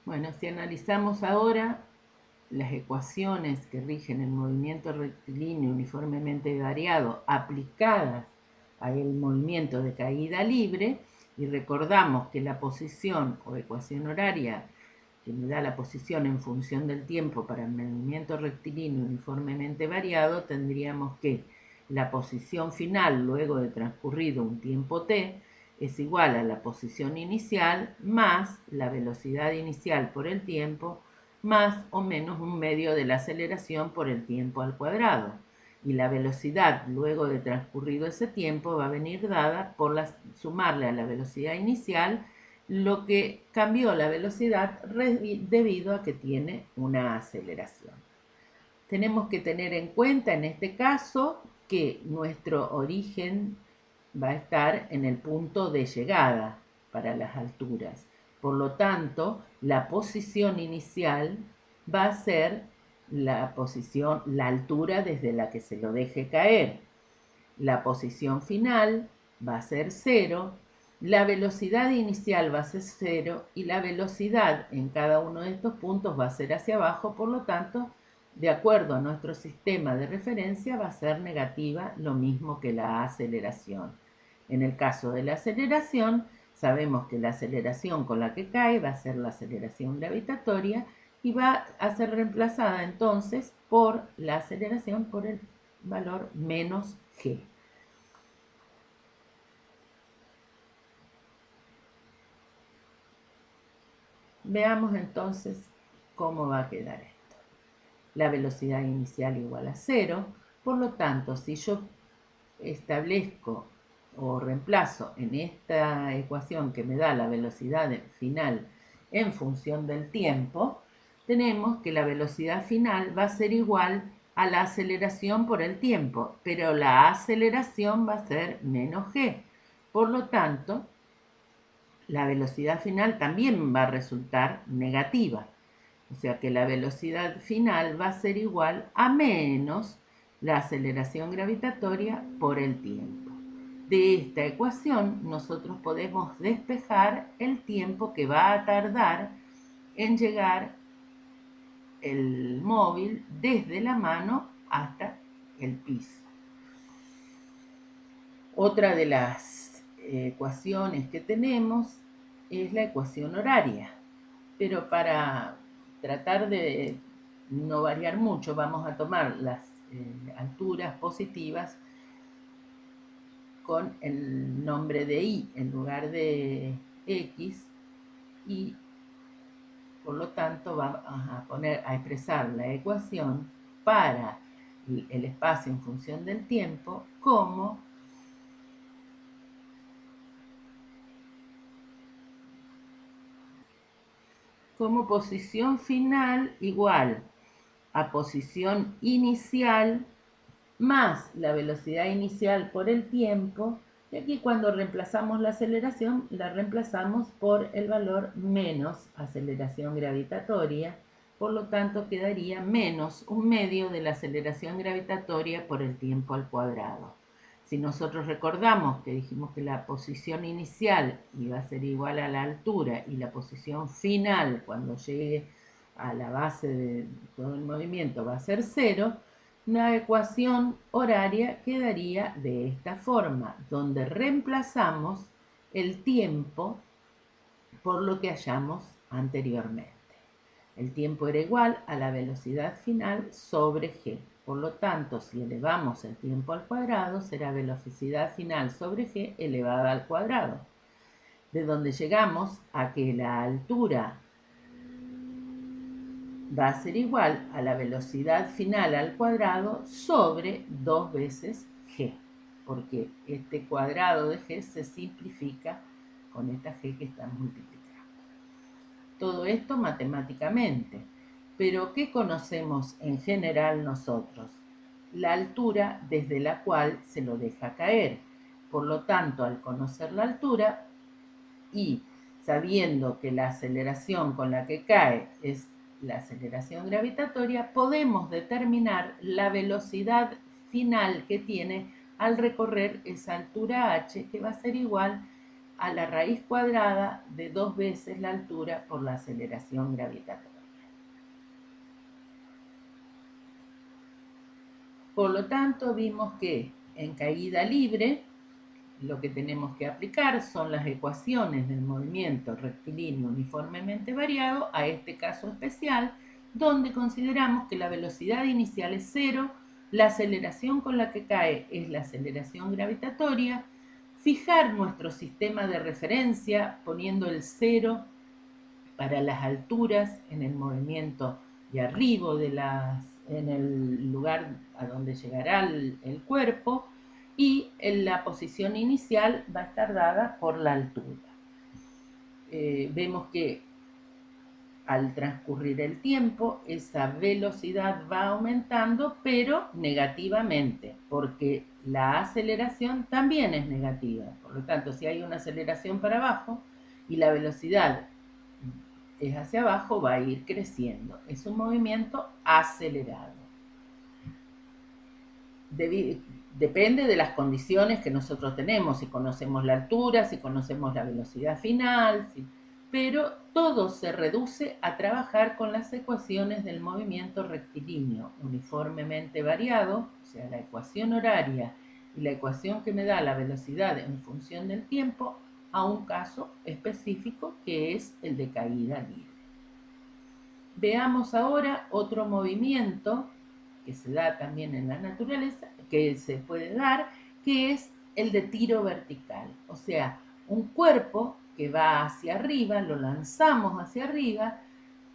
Bueno, si analizamos ahora las ecuaciones que rigen el movimiento rectilíneo uniformemente variado aplicadas al movimiento de caída libre, y recordamos que la posición o ecuación horaria que me da la posición en función del tiempo para el movimiento rectilíneo uniformemente variado, tendríamos que la posición final luego de transcurrido un tiempo t es igual a la posición inicial más la velocidad inicial por el tiempo más o menos un medio de la aceleración por el tiempo al cuadrado. Y la velocidad luego de transcurrido ese tiempo va a venir dada por sumarle a la velocidad inicial lo que cambió la velocidad debido a que tiene una aceleración. Tenemos que tener en cuenta en este caso que nuestro origen va a estar en el punto de llegada para las alturas. Por lo tanto, la posición inicial va a ser la altura desde la que se lo deje caer. La posición final va a ser 0, la velocidad inicial va a ser 0 y la velocidad en cada uno de estos puntos va a ser hacia abajo, por lo tanto, de acuerdo a nuestro sistema de referencia, va a ser negativa, lo mismo que la aceleración. En el caso de la aceleración, sabemos que la aceleración con la que cae va a ser la aceleración gravitatoria y va a ser reemplazada entonces por la aceleración por el valor menos g. Veamos entonces cómo va a quedar esto. La velocidad inicial igual a 0, por lo tanto, si yo establezco o reemplazo en esta ecuación que me da la velocidad final en función del tiempo, tenemos que la velocidad final va a ser igual a la aceleración por el tiempo, pero la aceleración va a ser menos g. Por lo tanto, la velocidad final también va a resultar negativa. O sea que la velocidad final va a ser igual a menos la aceleración gravitatoria por el tiempo. De esta ecuación nosotros podemos despejar el tiempo que va a tardar en llegar el móvil desde la mano hasta el piso. Otra de las ecuaciones que tenemos es la ecuación horaria, pero para tratar de no variar mucho vamos a tomar las alturas positivas con el nombre de y en lugar de x, y por lo tanto vamos a expresar la ecuación para el espacio en función del tiempo como posición final igual a posición inicial más la velocidad inicial por el tiempo, y aquí cuando reemplazamos la aceleración, la reemplazamos por el valor menos aceleración gravitatoria, por lo tanto quedaría menos un medio de la aceleración gravitatoria por el tiempo al cuadrado. Si nosotros recordamos que dijimos que la posición inicial iba a ser igual a la altura y la posición final cuando llegue a la base de todo el movimiento va a ser 0, la ecuación horaria quedaría de esta forma, donde reemplazamos el tiempo por lo que hallamos anteriormente. El tiempo era igual a la velocidad final sobre g. Por lo tanto, si elevamos el tiempo al cuadrado, será velocidad final sobre g elevada al cuadrado. De donde llegamos a que la altura va a ser igual a la velocidad final al cuadrado sobre 2 veces g, porque este cuadrado de g se simplifica con esta g que está multiplicando. Todo esto matemáticamente. Pero ¿qué conocemos en general nosotros? La altura desde la cual se lo deja caer. Por lo tanto, al conocer la altura y sabiendo que la aceleración con la que cae es la aceleración gravitatoria, podemos determinar la velocidad final que tiene al recorrer esa altura h, que va a ser igual a la raíz cuadrada de 2 veces la altura por la aceleración gravitatoria. Por lo tanto, vimos que en caída libre lo que tenemos que aplicar son las ecuaciones del movimiento rectilíneo uniformemente variado a este caso especial, donde consideramos que la velocidad inicial es cero, la aceleración con la que cae es la aceleración gravitatoria, fijar nuestro sistema de referencia poniendo el cero para las alturas en el movimiento de arribo en el lugar a donde llegará el cuerpo, y en la posición inicial va a estar dada por la altura. Vemos que al transcurrir el tiempo esa velocidad va aumentando, pero negativamente, porque la aceleración también es negativa. Por lo tanto, si hay una aceleración para abajo y la velocidad es hacia abajo, va a ir creciendo. Es un movimiento acelerado. Depende de las condiciones que nosotros tenemos, si conocemos la altura, si conocemos la velocidad final, pero todo se reduce a trabajar con las ecuaciones del movimiento rectilíneo uniformemente variado, o sea, la ecuación horaria y la ecuación que me da la velocidad en función del tiempo, a un caso específico que es el de caída libre. Veamos ahora otro movimiento que se da también en la naturaleza, que se puede dar, que es el de tiro vertical. O sea, un cuerpo que va hacia arriba, lo lanzamos hacia arriba.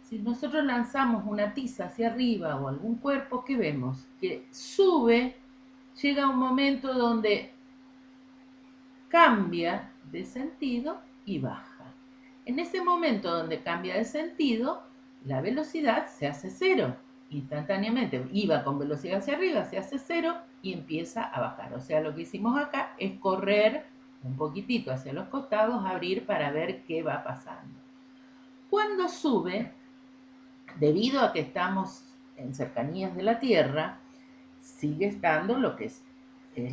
Si nosotros lanzamos una tiza hacia arriba o algún cuerpo, ¿qué vemos? Que sube, llega un momento donde cambia de sentido y baja. En ese momento donde cambia de sentido, la velocidad se hace cero. Instantáneamente iba con velocidad hacia arriba, se hace cero y empieza a bajar. O sea, lo que hicimos acá es correr un poquitito hacia los costados, abrir para ver qué va pasando. Cuando sube, debido a que estamos en cercanías de la Tierra, sigue estando lo que es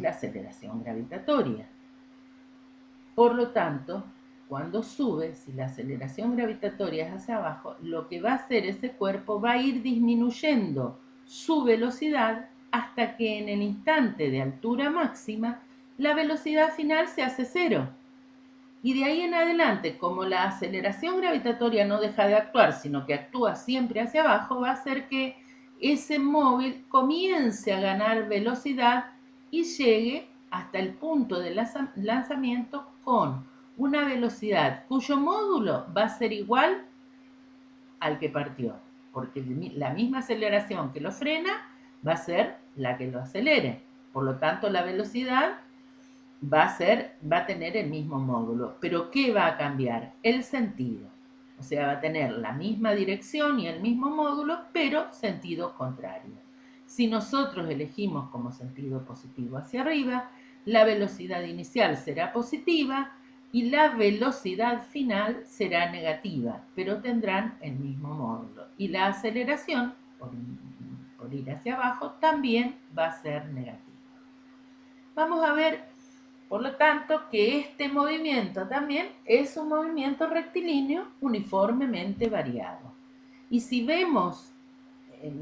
la aceleración gravitatoria. Por lo tanto, cuando sube, si la aceleración gravitatoria es hacia abajo, lo que va a hacer ese cuerpo va a ir disminuyendo su velocidad hasta que en el instante de altura máxima la velocidad final se hace cero. Y de ahí en adelante, como la aceleración gravitatoria no deja de actuar, sino que actúa siempre hacia abajo, va a hacer que ese móvil comience a ganar velocidad y llegue hasta el punto de lanzamiento con una velocidad cuyo módulo va a ser igual al que partió, porque la misma aceleración que lo frena va a ser la que lo acelere. Por lo tanto, la velocidad va a tener el mismo módulo. ¿Pero qué va a cambiar? El sentido. O sea, va a tener la misma dirección y el mismo módulo, pero sentido contrario. Si nosotros elegimos como sentido positivo hacia arriba, la velocidad inicial será positiva y la velocidad final será negativa, pero tendrán el mismo módulo. Y la aceleración, por ir hacia abajo, también va a ser negativa. Vamos a ver, por lo tanto, que este movimiento también es un movimiento rectilíneo uniformemente variado. Y si vemos,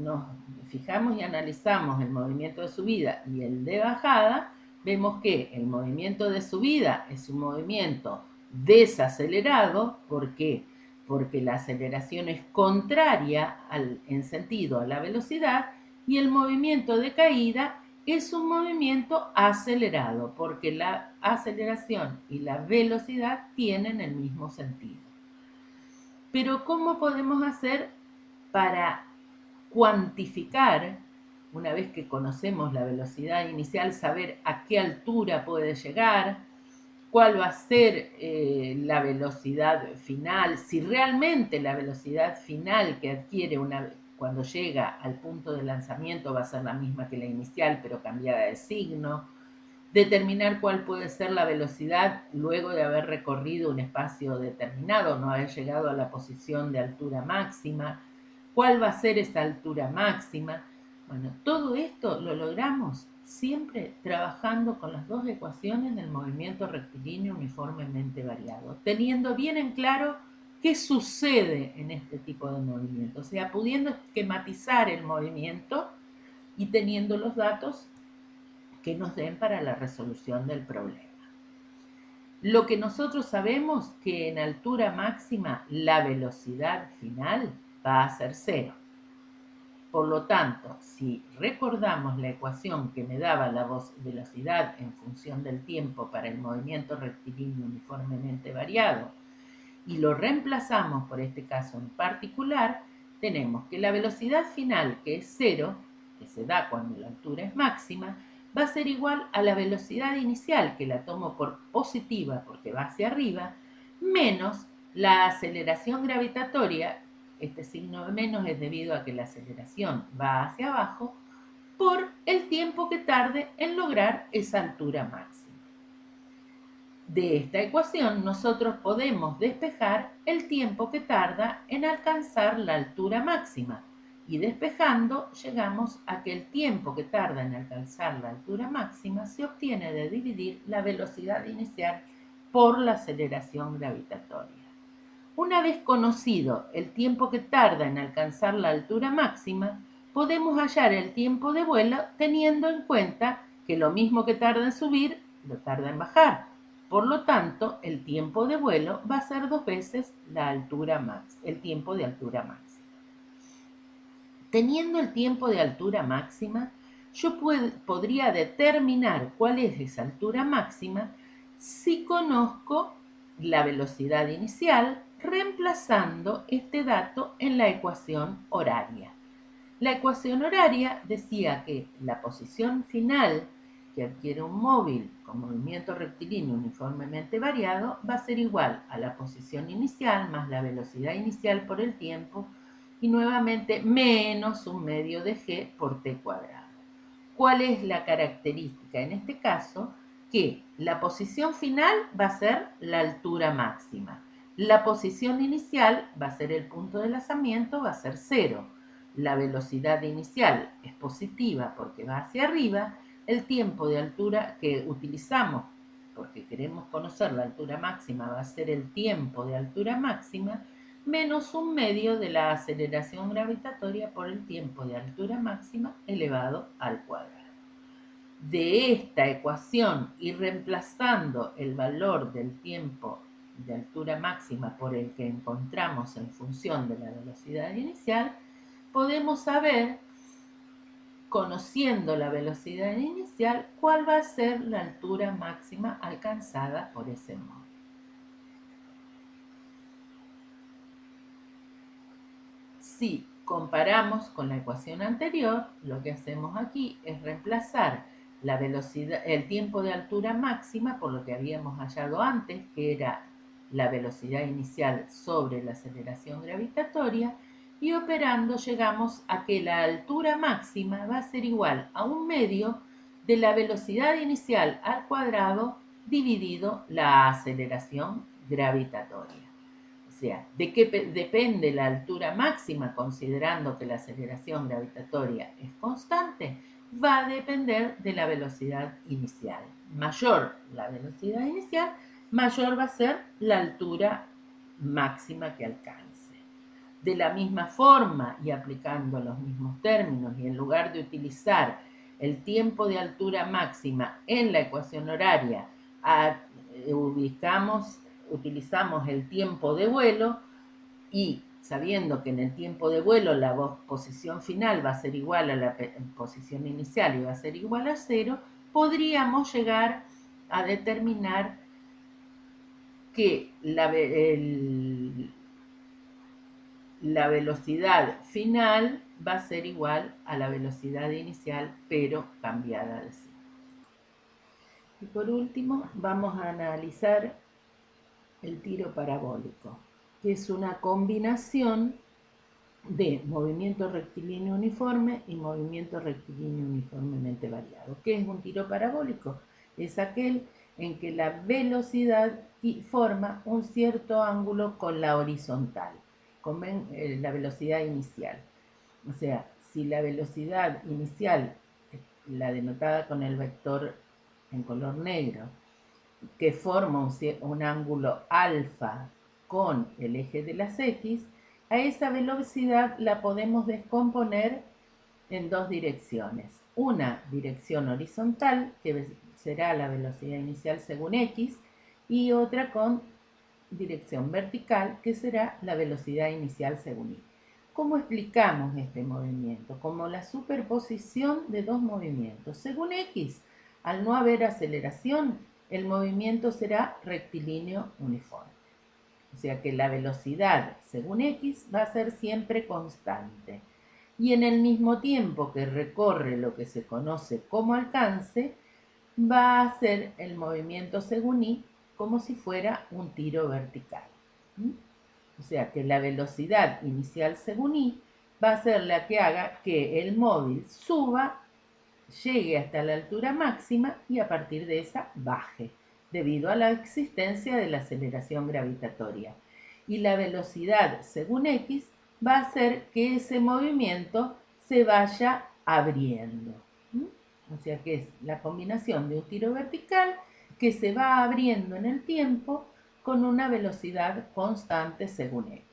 nos fijamos y analizamos el movimiento de subida y el de bajada, vemos que el movimiento de subida es un movimiento desacelerado. ¿Por qué? Porque la aceleración es contraria en sentido a la velocidad, y el movimiento de caída es un movimiento acelerado, porque la aceleración y la velocidad tienen el mismo sentido. Pero ¿cómo podemos hacer para cuantificar, una vez que conocemos la velocidad inicial, saber a qué altura puede llegar, cuál va a ser la velocidad final, si realmente la velocidad final que adquiere cuando llega al punto de lanzamiento va a ser la misma que la inicial, pero cambiada de signo? Determinar cuál puede ser la velocidad luego de haber recorrido un espacio determinado, no haber llegado a la posición de altura máxima. ¿Cuál va a ser esa altura máxima? Bueno, todo esto lo logramos siempre trabajando con las dos ecuaciones del movimiento rectilíneo uniformemente variado, teniendo bien en claro qué sucede en este tipo de movimiento, o sea, pudiendo esquematizar el movimiento y teniendo los datos que nos den para la resolución del problema. Lo que nosotros sabemos que en altura máxima la velocidad final va a ser cero. Por lo tanto, si recordamos la ecuación que me daba la velocidad en función del tiempo para el movimiento rectilíneo uniformemente variado y lo reemplazamos por este caso en particular, tenemos que la velocidad final, que es cero, que se da cuando la altura es máxima, va a ser igual a la velocidad inicial, que la tomo por positiva porque va hacia arriba, menos la aceleración gravitatoria. Este signo de menos es debido a que la aceleración va hacia abajo, por el tiempo que tarde en lograr esa altura máxima. De esta ecuación nosotros podemos despejar el tiempo que tarda en alcanzar la altura máxima, y despejando llegamos a que el tiempo que tarda en alcanzar la altura máxima se obtiene de dividir la velocidad inicial por la aceleración gravitatoria. Una vez conocido el tiempo que tarda en alcanzar la altura máxima, podemos hallar el tiempo de vuelo teniendo en cuenta que lo mismo que tarda en subir, lo tarda en bajar. Por lo tanto, el tiempo de vuelo va a ser 2 veces la altura máxima, el tiempo de altura máxima. Teniendo el tiempo de altura máxima, yo podría determinar cuál es esa altura máxima si conozco la velocidad inicial, reemplazando este dato en la ecuación horaria. La ecuación horaria decía que la posición final que adquiere un móvil con movimiento rectilíneo uniformemente variado va a ser igual a la posición inicial más la velocidad inicial por el tiempo y nuevamente menos un medio de g por t cuadrado. ¿Cuál es la característica? En este caso, que la posición final va a ser la altura máxima. La posición inicial va a ser el punto de lanzamiento, va a ser 0. La velocidad inicial es positiva porque va hacia arriba. El tiempo de altura que utilizamos porque queremos conocer la altura máxima va a ser el tiempo de altura máxima menos un medio de la aceleración gravitatoria por el tiempo de altura máxima elevado al cuadrado. De esta ecuación y reemplazando el valor del tiempo de altura máxima por el que encontramos en función de la velocidad inicial, podemos saber, conociendo la velocidad inicial, cuál va a ser la altura máxima alcanzada por ese móvil. Si comparamos con la ecuación anterior, lo que hacemos aquí es reemplazar la velocidad, el tiempo de altura máxima por lo que habíamos hallado antes, que era la velocidad inicial sobre la aceleración gravitatoria, y operando llegamos a que la altura máxima va a ser igual a un medio de la velocidad inicial al cuadrado dividido la aceleración gravitatoria. O sea, ¿de qué depende la altura máxima considerando que la aceleración gravitatoria es constante? Va a depender de la velocidad inicial. Mayor la velocidad inicial, mayor va a ser la altura máxima que alcance. De la misma forma y aplicando los mismos términos y en lugar de utilizar el tiempo de altura máxima en la ecuación horaria, utilizamos el tiempo de vuelo y sabiendo que en el tiempo de vuelo la posición final va a ser igual a la posición inicial y va a ser igual a 0, podríamos llegar a determinar que la velocidad final va a ser igual a la velocidad inicial, pero cambiada de signo. Y por último, vamos a analizar el tiro parabólico, que es una combinación de movimiento rectilíneo uniforme y movimiento rectilíneo uniformemente variado. ¿Qué es un tiro parabólico? Es aquel en que la velocidad forma un cierto ángulo con la horizontal, con la velocidad inicial. O sea, si la velocidad inicial la denotada con el vector en color negro, que forma un ángulo alfa con el eje de las X, a esa velocidad la podemos descomponer en dos direcciones. Una dirección horizontal, que será la velocidad inicial según X, y otra con dirección vertical, que será la velocidad inicial según Y. ¿Cómo explicamos este movimiento? Como la superposición de dos movimientos. Según X, al no haber aceleración, el movimiento será rectilíneo uniforme. O sea que la velocidad según X va a ser siempre constante. Y en el mismo tiempo que recorre lo que se conoce como alcance, va a ser el movimiento según Y como si fuera un tiro vertical. O sea que la velocidad inicial según Y va a ser la que haga que el móvil suba, llegue hasta la altura máxima y a partir de esa baje, debido a la existencia de la aceleración gravitatoria. Y la velocidad según X va a hacer que ese movimiento se vaya abriendo. O sea que es la combinación de un tiro vertical que se va abriendo en el tiempo con una velocidad constante según X.